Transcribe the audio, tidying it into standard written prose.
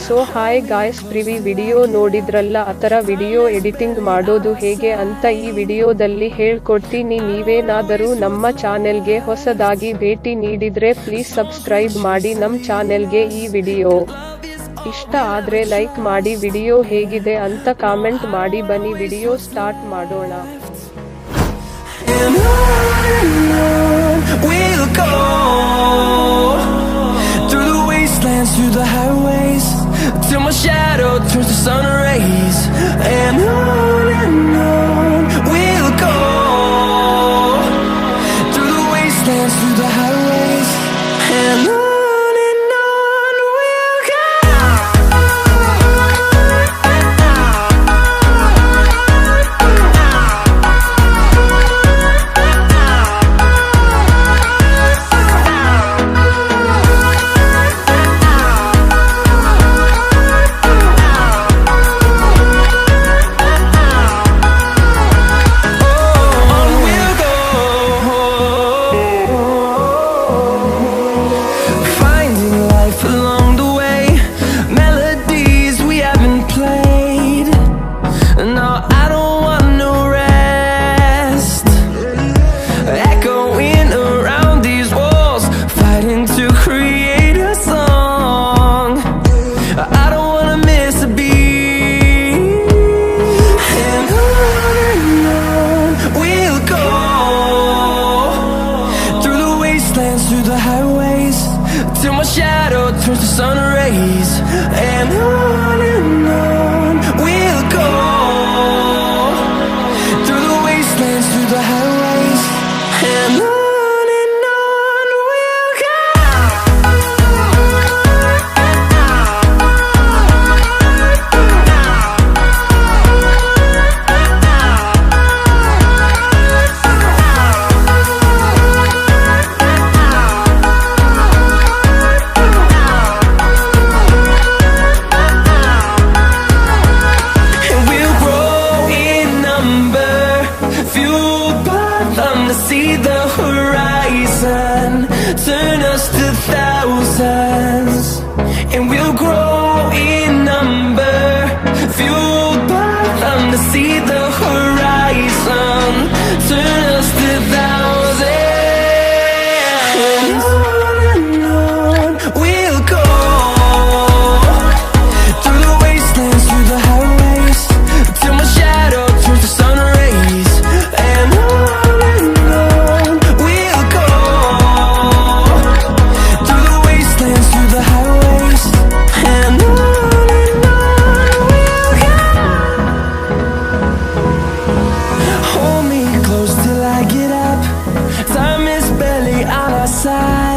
So hi guys, previous video ನೋಡಿದ್ರಲ್ಲ, ಆತರ video editing ಮಾಡೋದು ಹೇಗೆ ಅಂತ ಈ ವಿಡಿಯೋದಲ್ಲಿ ಹೇಳ್ಕೊಡ್ತೀನಿ. ನೀವೇನಾದರೂ ನಮ್ಮ ಚಾನೆಲ್ಗೆ ಹೊಸದಾಗಿ ಭೇಟಿ ನೀಡಿದ್ರೆ ಪ್ಲೀಸ್ ಸಬ್ಸ್ಕ್ರೈಬ್ ಮಾಡಿ ನಮ್ಮ ಚಾನೆಲ್ಗೆ. ಈ ವಿಡಿಯೋ ಇಷ್ಟ ಆದ್ರೆ ಲೈಕ್ ಮಾಡಿ, ವಿಡಿಯೋ ಹೇಗಿದೆ ಅಂತ ಕಾಮೆಂಟ್ ಮಾಡಿ. ಬನ್ನಿ ವಿಡಿಯೋ ಸ್ಟಾರ್ಟ್ ಮಾಡೋಣ. Through the highways, till my shadow turns to sun rays, and on we'll go. Through the wastelands, through the highways, and on we'll go. Through the highways, till my shadow turns to sun rays, and on we'll go. Through the wastelands, through the highways, and on we'll go. See the horizon, turn us to thousands, and we'll grow in number, fueled by them to see the horizon, turn us to thousands, and on we'll go. Through the wastelands, through the highways, till my shadow turns to sun rays, and on side.